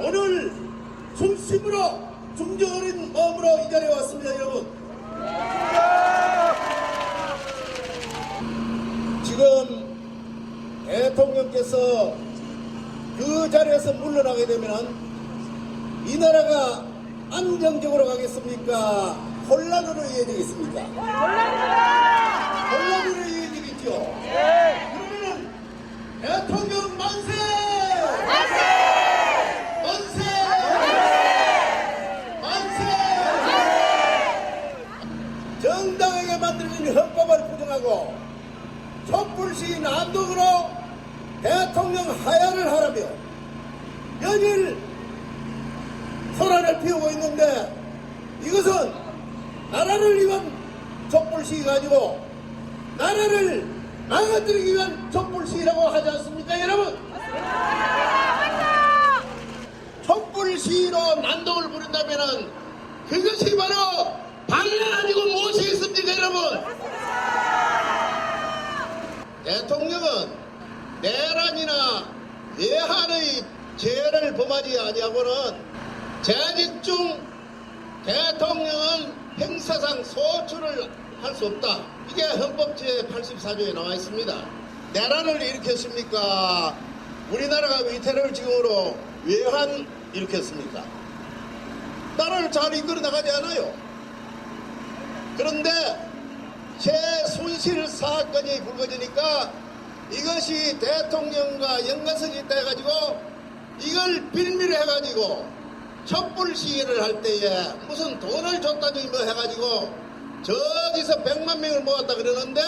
오늘 중심으로 존경하는 마음으로 이 자리에 왔습니다. 여러분, 지금 대통령께서 그 자리에서 물러나게 되면 이 나라가 안정적으로 가겠습니까? 혼란으로 이어지겠습니까? 혼란으로 이어지겠죠? 그러면은 대통령 만세! 만세! 만세! 만세! 정당하게 만들어진 헌법을 부정하고 촛불시 난동으로 대통령 하야를 하라며 연일 소란을 피우고 있는데, 이것은 나라를 위한 촛불시위가 아니고 나라를 망가뜨리기 위한 촛불시위라고 하지 않습니까, 여러분? 촛불시위로 난동을 부른다면 그것이 바로 방해 아니고 무엇이겠습니까, 여러분? 대통령은 내란이나 내한의 죄를 범하지 아니하고는 재직 중 대통령은 행사상 소출을 할 수 없다. 이게 헌법 제84조에 나와 있습니다. 내란을 일으켰습니까? 우리나라가 위태로울 지경으로 외환 일으켰습니까? 나라를 잘 이끌어 나가지 않아요. 그런데 최순실 사건이 불거지니까 이것이 대통령과 연관성이 있다 해가지고 이걸 빌미를 해가지고 촛불 시위를 할 때에 무슨 돈을 줬다니 뭐 해가지고 저기서 100만 명을 모았다 그러는데,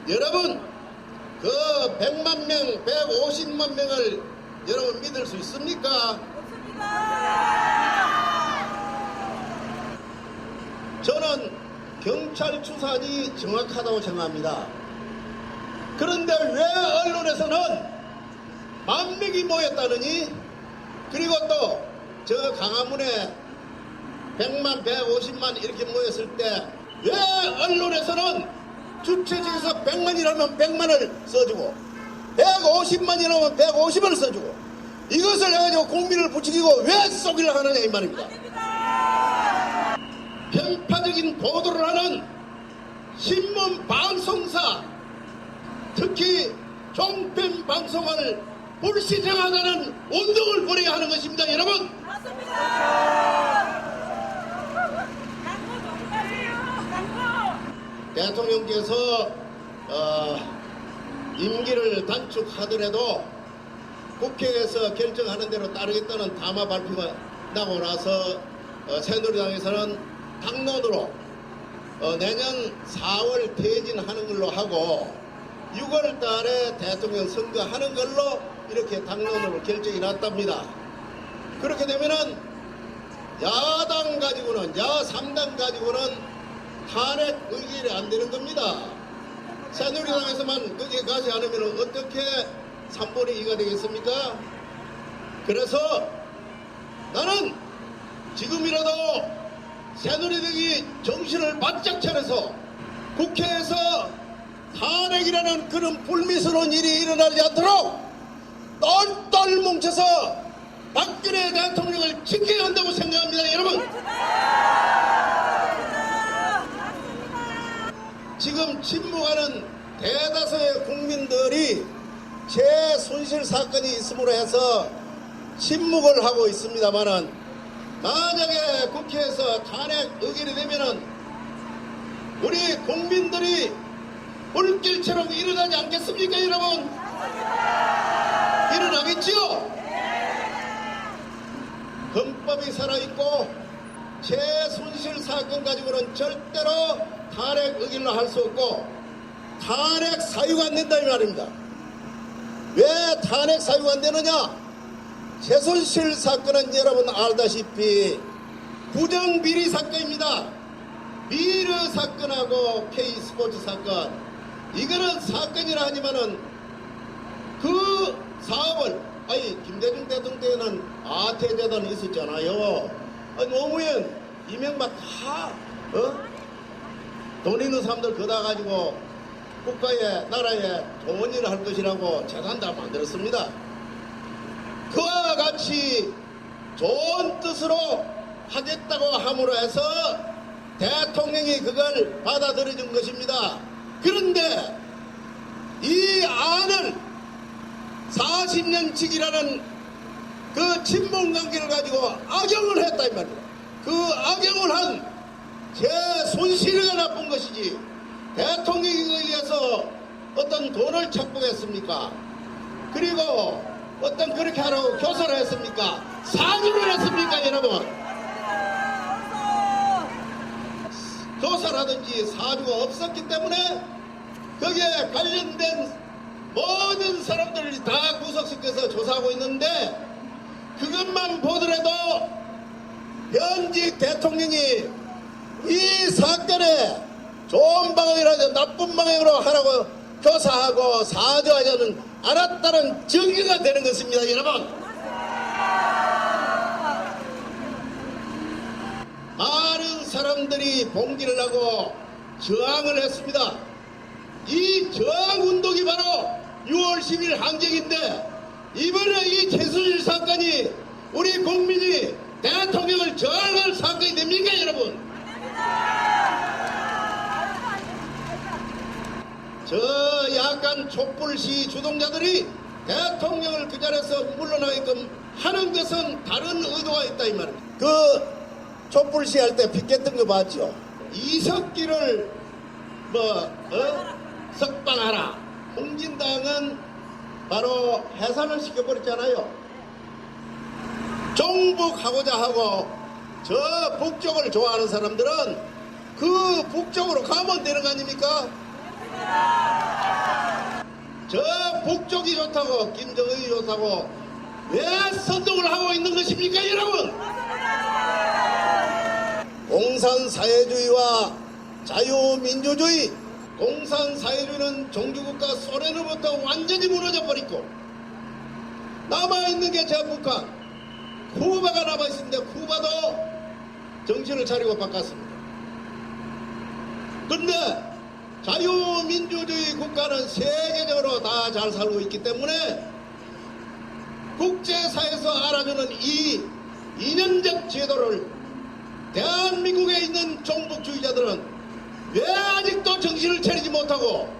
여러분 그 100만 명, 150만 명을 여러분 믿을 수 있습니까? 저는 경찰 추산이 정확하다고 생각합니다. 그런데 왜 언론에서는 10,000명이 모였다느니, 그리고 또 저 강화문에 100만, 150만 이렇게 모였을 때 왜 언론에서는 주최 측에서 100만이라면 100만을 써주고 150만이라면 150만을 써주고 이것을 해가지고 국민을 부추기고 왜 쏘기를 하느냐 이 말입니다. 편파적인 보도를 하는 신문 방송사, 특히 종편 방송을 불시정하다는 운동을 벌여야 하는 것입니다, 여러분. 대통령께서 임기를 단축하더라도 국회에서 결정하는 대로 따르겠다는 담화 발표가 나고 나서 새누리당에서는 당론으로 내년 4월 퇴진하는 걸로 하고 6월 달에 대통령 선거하는 걸로 이렇게 당론으로 결정이 났답니다. 그렇게 되면은 야당 가지고는, 야3당 가지고는 탄핵 의결이 안 되는 겁니다. 새누리당에서만 거기에 가지 않으면 어떻게 3분의 2가 되겠습니까? 그래서 나는 지금이라도 새누리당이 정신을 바짝 차려서 국회에서 탄핵이라는 그런 불미스러운 일이 일어나지 않도록 똘똘 뭉쳐서 박근혜 대통령을 지켜야 한다고 생각합니다, 여러분. 지금 침묵하는 대다수의 국민들이 최순실 사건이 있음으로 해서 침묵을 하고 있습니다만은, 만약에 국회에서 탄핵 의결이 되면은 우리 국민들이 불길처럼 일어나지 않겠습니까, 여러분? 일어나겠지요? 헌법이 살아있고 최순실 사건 가지고는 절대로 탄핵 의결로 할 수 없고 탄핵 사유가 안 된다 이 말입니다. 왜 탄핵 사유가 안 되느냐? 최순실 사건은 여러분 알다시피 부정비리 사건입니다. 미르 사건하고 K스포츠 사건, 이거는 사건이라 하지만은 그 사업을, 아니 김대중 대통령 때는 아태재단이 있었잖아요. 노무현, 이명박 다 돈 있는 사람들 거다 가지고 국가에, 나라에 좋은 일을 할 것이라고 재단 다 만들었습니다. 그 그와 같이 좋은 뜻으로 하겠다고 함으로 해서 대통령이 그걸 받아들여준 것입니다. 그런데 이 안을 40년씩이라는 그 친분관계를 가지고 악용을 했다 이 말이에요. 그 악용을 한 제 손실이 나쁜 것이지 대통령에 의해서 어떤 돈을 착복했습니까? 그리고 어떤 그렇게 하라고 교사를 했습니까? 사주를 했습니까 여러분? 교사라든지 사주가 없었기 때문에 거기에 관련된 모든 사람들이 다 구속시켜서 조사하고 있는데 그것만 보더라도 현직 대통령이 이 사건에 좋은 방향이라도 나쁜 방향으로 하라고 교사하고 사주하지는 않았다는 증거가 되는 것입니다 여러분. 많은 사람들이 봉기를 하고 저항을 했습니다. 이 저항운동이 바로 6월 10일 항쟁인데 이번에 이 최순실 사건이 우리 국민이 대통령을 저항할 사건이 됩니까 여러분? 저 약간 촛불시 주동자들이 대통령을 그 자리에서 물러나게끔 하는 것은 다른 의도가 있다 이 말입니다. 그 촛불시 할 때 피켓던 거 봤죠? 이석기를 석방하라. 홍진당은 바로 해산을 시켜버렸잖아요. 종북하고자 하고 저 북쪽을 좋아하는 사람들은 그 북쪽으로 가면 되는 거 아닙니까? 저 북쪽이 좋다고 김정은이 좋다고 왜 선동을 하고 있는 것입니까 여러분? 공산사회주의와 자유민주주의, 공산사회주의는 종주국가 소련으로부터 완전히 무너져 버리고 남아있는 게 저 북한, 쿠바가 남아있는데 쿠바도 정신을 차리고 바꿨습니다. 그런데 자유민주주의 국가는 세계적으로 다 잘 살고 있기 때문에 국제사회에서 알아주는 이 이념적 제도를 대한민국에 있는 종북주의자들은 왜 아직도 정신을 차리지 못하고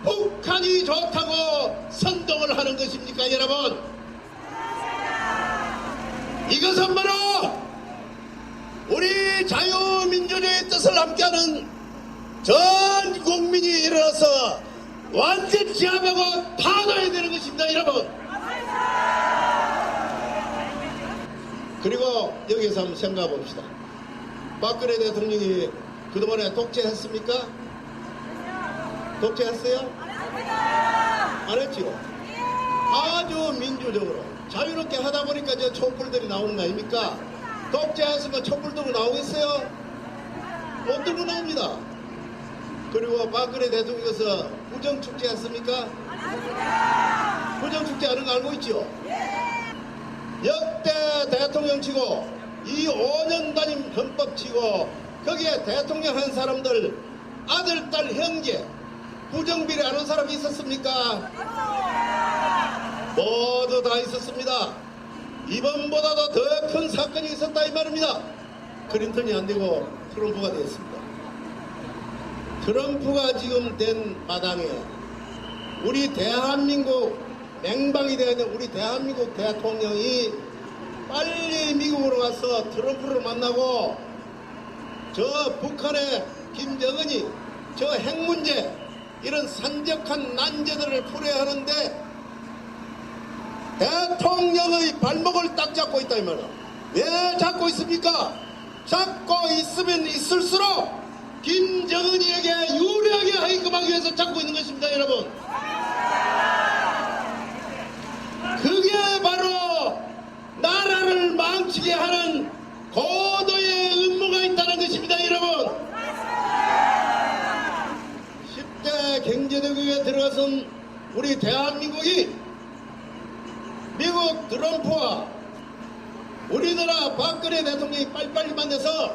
북한이 좋다고 선동을 하는 것입니까 여러분? 이것은 바로 우리 자유민주주의의 뜻을 함께하는 전 국민이 일어나서 완전 제압하고 파놔야 되는 것입니다 여러분. 그리고 여기서 한번 생각해 봅시다. 박근혜 대통령이 그동안에 독재했습니까? 독재했어요? 안 했지요? 아주 민주적으로 자유롭게 하다 보니까 저 촛불들이 나오는 거 아닙니까? 독재했으면 촛불 들고 나오겠어요? 못 들고 나옵니다. 그리고 박근혜 대통령께서 부정축제 했습니까? 부정축제 하는 거 알고 있죠? 역대 대통령 치고 이 5년 단임 헌법 치고 거기에 대통령 한 사람들 아들, 딸, 형제 부정비리 하는 사람이 있었습니까? 모두 다 있었습니다. 이번보다도 더 큰 사건이 있었다 이 말입니다. 클린턴이 안 되고 트럼프가 되었습니다. 트럼프가 지금 된 마당에 우리 대한민국 맹방이 되어 있는 우리 대한민국 대통령이 빨리 미국으로 가서 트럼프를 만나고 저 북한의 김정은이 저 핵 문제 이런 산적한 난제들을 풀어야 하는데 대통령의 발목을 딱 잡고 있다 이 말이야. 왜 잡고 있습니까? 잡고 있으면 있을수록 김정은이에게 유리하게 하게끔 하기 위해서 잡고 있는 것입니다 여러분. 그게 바로 나라를 망치게 하는 고도의 음모가 있다는 것입니다 여러분. 10대 경제대국에 들어선 우리 대한민국이 미국 트럼프와 우리나라 박근혜 대통령이 빨리빨리 만나서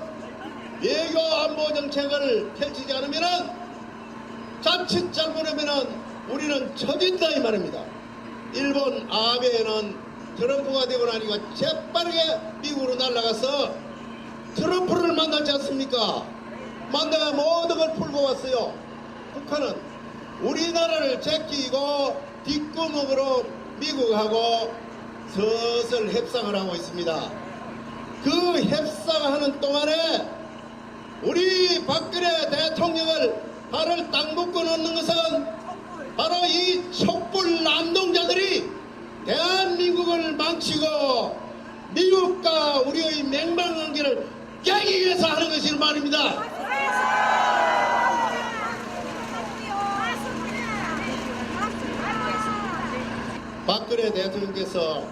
외교 안보 정책을 펼치지 않으면은 자칫 잘못하면은 우리는 처진다 이 말입니다. 일본 아베는 트럼프가 되고 나니까 재빠르게 미국으로 날아가서 트럼프를 만났지 않습니까? 만나가 모든 걸 풀고 왔어요. 북한은 우리나라를 제끼고 뒷구멍으로 미국하고 서슬 협상을 하고 있습니다. 그 협상하는 동안에 우리 박근혜 대통령을 발을 딱 묶어 놓는 것은 바로 이 촛불 난동자들이 대한민국을 망치고 미국과 우리의 맹방관계를 깨기 위해서 하는 것이 말입니다. 박근혜 대통령께서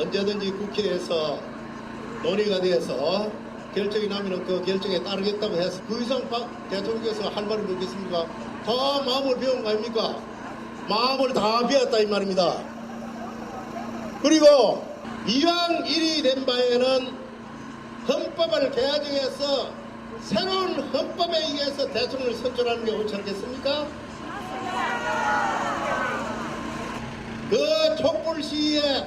언제든지 국회에서 논의가 돼서 결정이 나면 그 결정에 따르겠다고 해서 그 이상 박 대통령께서 할 말이 뭐겠습니까? 다 마음을 배운 거 아닙니까? 마음을 다 배웠다 이 말입니다. 그리고 이왕 일이 된 바에는 헌법을 개정해서 새로운 헌법에 의해서 대통령을 선출하는 게 옳지 않겠습니까? 그 촛불 시위에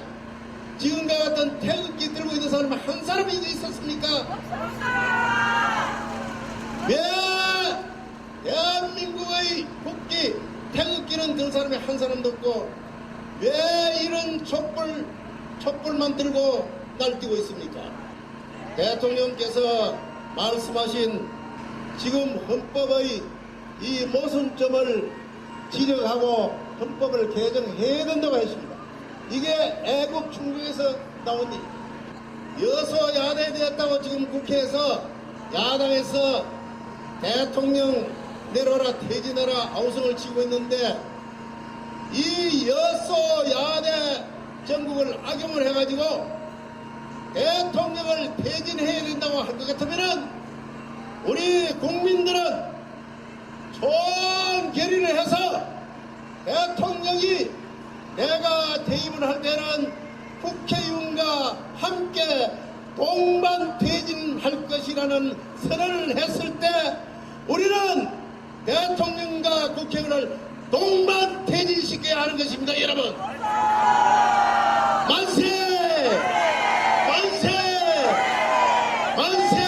지금과 같은 태극기 들고 있는 사람이 한 사람이 있었습니까? 왜 대한민국의 국기 태극기는 든 사람이 한 사람도 없고 왜 이런 촛불만 들고 날뛰고 있습니까? 대통령께서 말씀하신 지금 헌법의 이 모순점을 지적하고 헌법을 개정해야 된다고 했습니다. 이게 애국 충국에서 나온 일. 여소야대 되었다고 지금 국회에서 야당에서 대통령 내려라 퇴진하라 아우성을 치고 있는데 이 여소야대 정국을 악용을 해가지고 대통령을 퇴진해야 된다고 할 것 같으면은 우리 국민들은 좋은 결의를 해서 대통령이 내가 퇴임을 할 때는 국회의원과 함께 동반 퇴진할 것이라는 선언을 했을 때 우리는 대통령과 국회의원을 동반 퇴진시켜야 하는 것입니다. 여러분 만세! 만세! 만세!